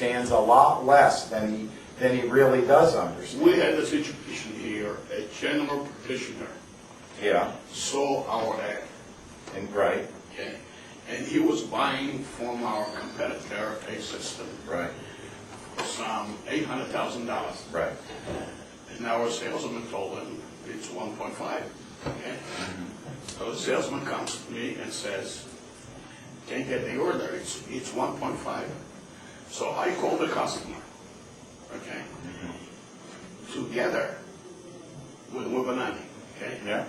understands a lot less than he really does understand. We had a situation here, a general practitioner Yeah. saw our ad, And right. okay? And he was buying from our competitor a system, Right. some $800,000. Right. And our salesman told him it's 1.5, okay? So the salesman comes to me and says, can't get the order, it's 1.5. So I call the customer, okay? Together with Webinani, okay? Yeah.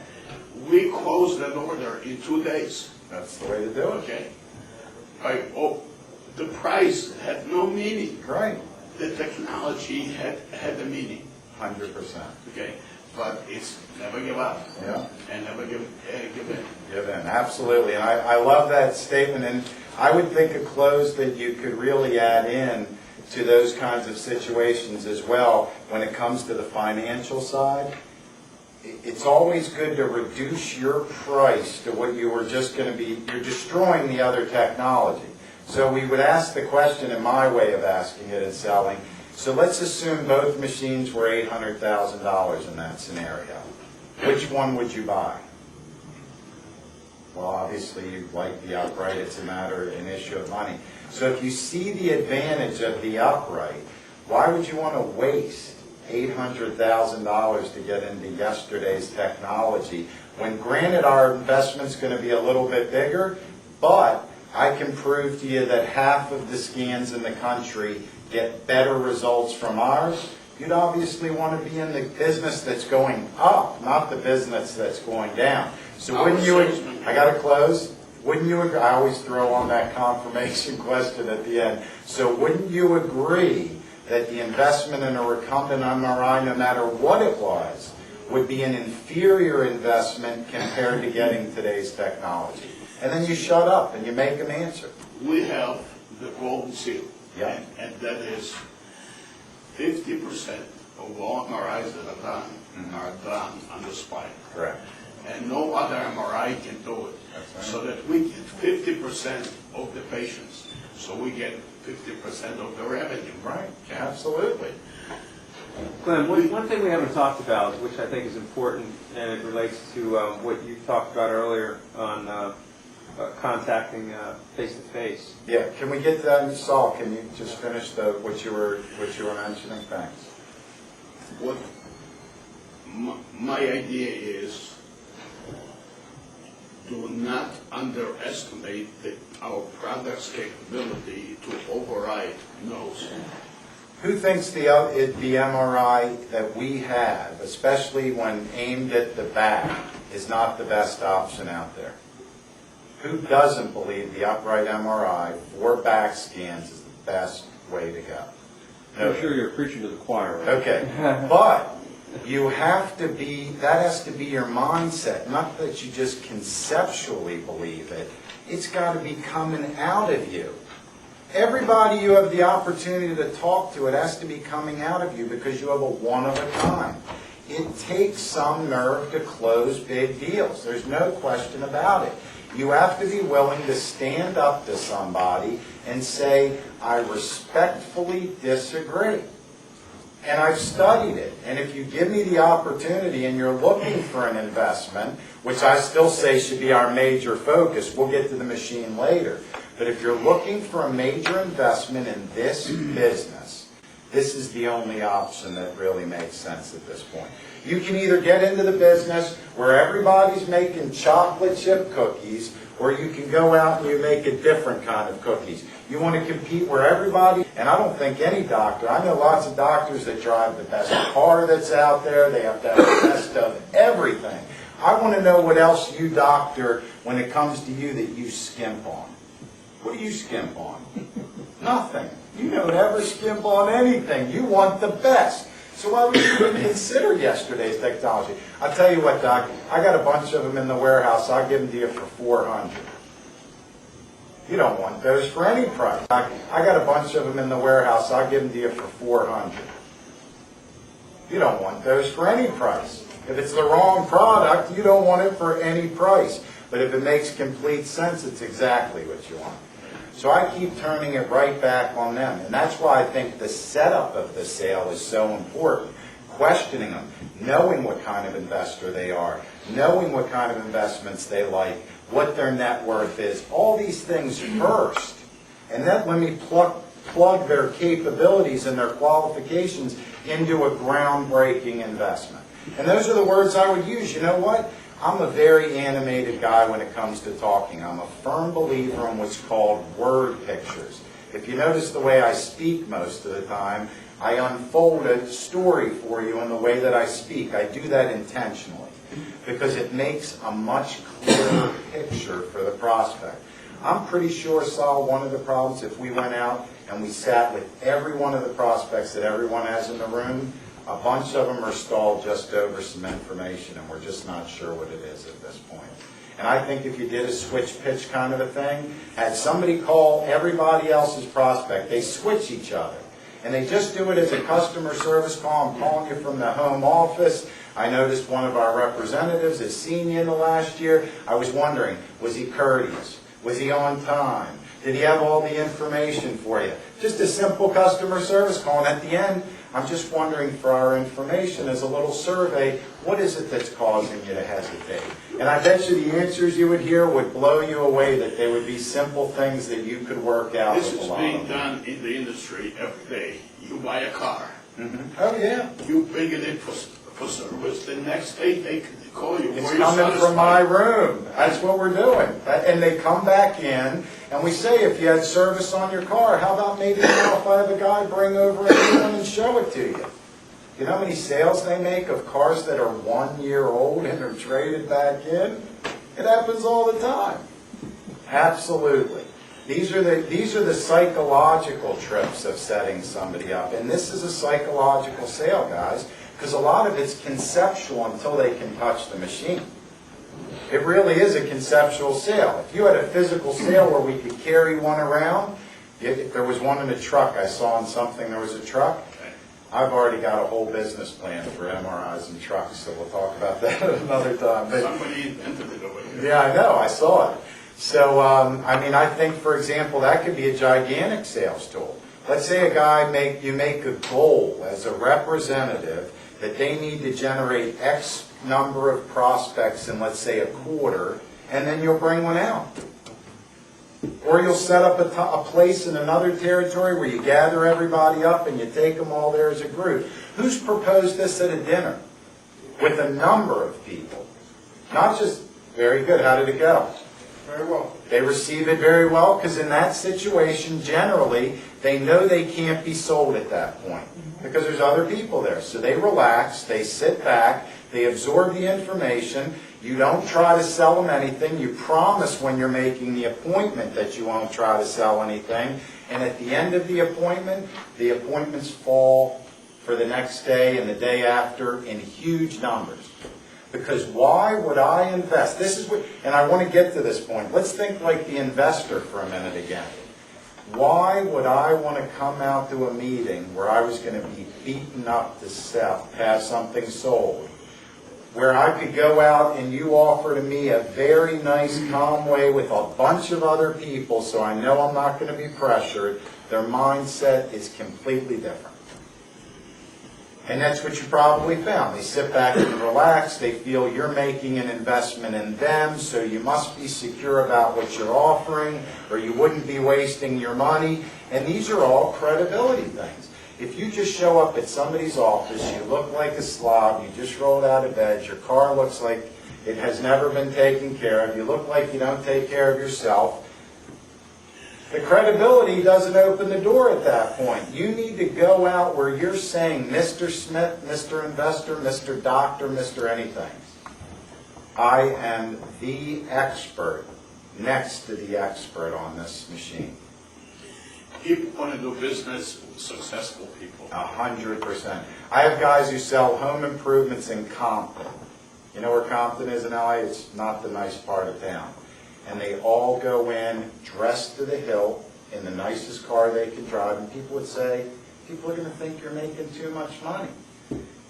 We closed that order in 2 days, That's the way to do it. okay? The price had no meaning. Right. The technology had the meaning, 100%. okay? But it's never give up Yeah. and never give in. Give in, absolutely. And I love that statement. And I would think a close that you could really add in to those kinds of situations as well when it comes to the financial side. It's always good to reduce your price to what you were just going to be, you're destroying the other technology. So we would ask the question, in my way of asking it and selling, so let's assume both machines were $800,000 in that scenario. Which one would you buy? Well, obviously you'd like the upright, it's an issue of money. So if you see the advantage of the upright, why would you want to waste $800,000 to get into yesterday's technology when, granted, our investment's going to be a little bit bigger, but I can prove to you that half of the scans in the country get better results from ours? You'd obviously want to be in the business that's going up, not the business that's going down. So wouldn't you, I got to close, wouldn't you agree, I always throw on that confirmation question at the end, so wouldn't you agree that the investment in a recumbent MRI, no matter what it was, would be an inferior investment compared to getting today's technology? And then you shut up and you make them answer. We have the golden seal, Yeah. and that is 50% of all MRIs that are done on the spine. Correct. And no other MRI can do it. That's right. So that we get 50% of the patients, so we get 50% of the revenue. Right, absolutely. Glenn, one thing we haven't talked about, which I think is important, and it relates to what you talked about earlier on contacting face-to-face. Yeah, can we get to that? Saul, can you just finish what you were mentioning? Thanks. What my idea is, do not underestimate our product's capability to override nose. Who thinks the MRI that we have, especially when aimed at the back, is not the best option out there? Who doesn't believe the upright MRI for back scans is the best way to go? I'm sure you're preaching to the choir. Right? Okay, but you have to be, that has to be your mindset, not that you just conceptually believe it. It's got to be coming out of you. Everybody you have the opportunity to talk to, it has to be coming out of you because you have a one-of-a-kind. It takes some nerve to close big deals. There's no question about it. You have to be willing to stand up to somebody and say, I respectfully disagree. And I've studied it. And if you give me the opportunity and you're looking for an investment, which I still say should be our major focus, we'll get to the machine later. But if you're looking for a major investment in this business, this is the only option that really makes sense at this point. You can either get into the business where everybody's making chocolate chip cookies, or you can go out and you make a different kind of cookies. You want to compete where everybody, and I don't think any doctor, I know lots of doctors that drive the best car that's out there, they have to have the best of everything. I want to know what else you doctor, when it comes to you, that you skimp on. What do you skimp on? Nothing. You don't ever skimp on anything. You want the best. So why would you even consider yesterday's technology? I'll tell you what, Doc, I got a bunch of them in the warehouse. I'll give them to you for $400. You don't want those for any price. I got a bunch of them in the warehouse. I'll give them to you for $400. You don't want those for any price. If it's the wrong product, you don't want it for any price. But if it makes complete sense, it's exactly what you want. So I keep turning it right back on them. And that's why I think the setup of the sale is so important. Questioning them, knowing what kind of investor they are, knowing what kind of investments they like, what their net worth is, all these things first. And then let me plug their capabilities and their qualifications into a groundbreaking investment. And those are the words I would use. You know what? I'm a very animated guy when it comes to talking. I'm a firm believer in what's called word pictures. If you notice the way I speak most of the time, I unfold a story for you in the way that I speak. I do that intentionally because it makes a much clearer picture for the prospect. I'm pretty sure, Sal, one of the problems, if we went out and we sat with every one of the prospects that everyone has in the room, a bunch of them are stalled just over some information, and we're just not sure what it is at this point. And I think if you did a switch pitch kind of a thing, had somebody call everybody else's prospect, they switch each other. And they just do it as a customer service call. I'm calling you from the home office. I noticed one of our representatives has seen you in the last year. I was wondering, was he courteous? Was he on time? Did he have all the information for you? Just a simple customer service call. And at the end, I'm just wondering for our information as a little survey, what is it that's causing you to hesitate? And I bet you the answers you would hear would blow you away, that they would be simple things that you could work out. This with is a lot being of them. done in the industry every day. You buy a car, Oh, yeah. you bring it in for service, the next day they call you. It's "Were you coming from my satisfied?" room. That's what we're doing. And they come back in, and we say, if you had service on your car, how about maybe now if I have a guy bring over a new one and show it to you? You know how many sales they make of cars that are 1 year old and are traded back in? It happens all the time. Absolutely. These are the psychological trips of setting somebody up. And this is a psychological sale, guys, because a lot of it's conceptual until they can touch the machine. It really is a conceptual sale. If you had a physical sale where we could carry one around, if there was one in a truck, I saw in something there was a truck, I've already got a whole business plan for MRIs and trucks, so we'll talk about that another time. But, Somebody invented it over here. yeah, I know, I saw it. So, I mean, I think, for example, that could be a gigantic sales tool. Let's say a guy, you make a goal as a representative that they need to generate X number of prospects in, let's say, a quarter, and then you'll bring one out. Or you'll set up a place in another territory where you gather everybody up and you take them all there as a group. Who's proposed this at a dinner? With a number of people. Not just, very good, how did it go? Very well. They receive it very well because in that situation, generally, they know they can't be sold at that point because there's other people there. So they relax, they sit back, they absorb the information. You don't try to sell them anything. You promise when you're making the appointment that you won't try to sell anything. And at the end of the appointments fall for the next day and the day after in huge numbers. Because why would I invest? This is what, and I want to get to this point. Let's think like the investor for a minute again. Why would I want to come out to a meeting where I was going to be beaten up to sell, have something sold, where I could go out and you offer to me a very nice, calm way with a bunch of other people so I know I'm not going to be pressured? Their mindset is completely different. And that's what you probably found. They sit back and relax. They feel you're making an investment in them, so you must be secure about what you're offering, or you wouldn't be wasting your money. And these are all credibility things. If you just show up at somebody's office, you look like a slob, you just rolled out of bed, your car looks like it has never been taken care of, you look like you don't take care of yourself, the credibility doesn't open the door at that point. You need to go out where you're saying, Mr. Smith, Mr. Investor, Mr. Doctor, Mr. Anything. I am the expert, next to the expert on this machine. People want to do business with successful people. 100%. I have guys who sell home improvements in Compton. You know where Compton is in LA? It's not the nice part of town. And they all go in dressed to the hilt in the nicest car they can drive. And people would say, people are going to think you're making too much money.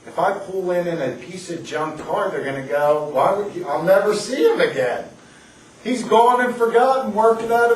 If I pull in a piece of junk car, they're going to go, why would you? I'll never see him again. He's gone and forgotten, working out of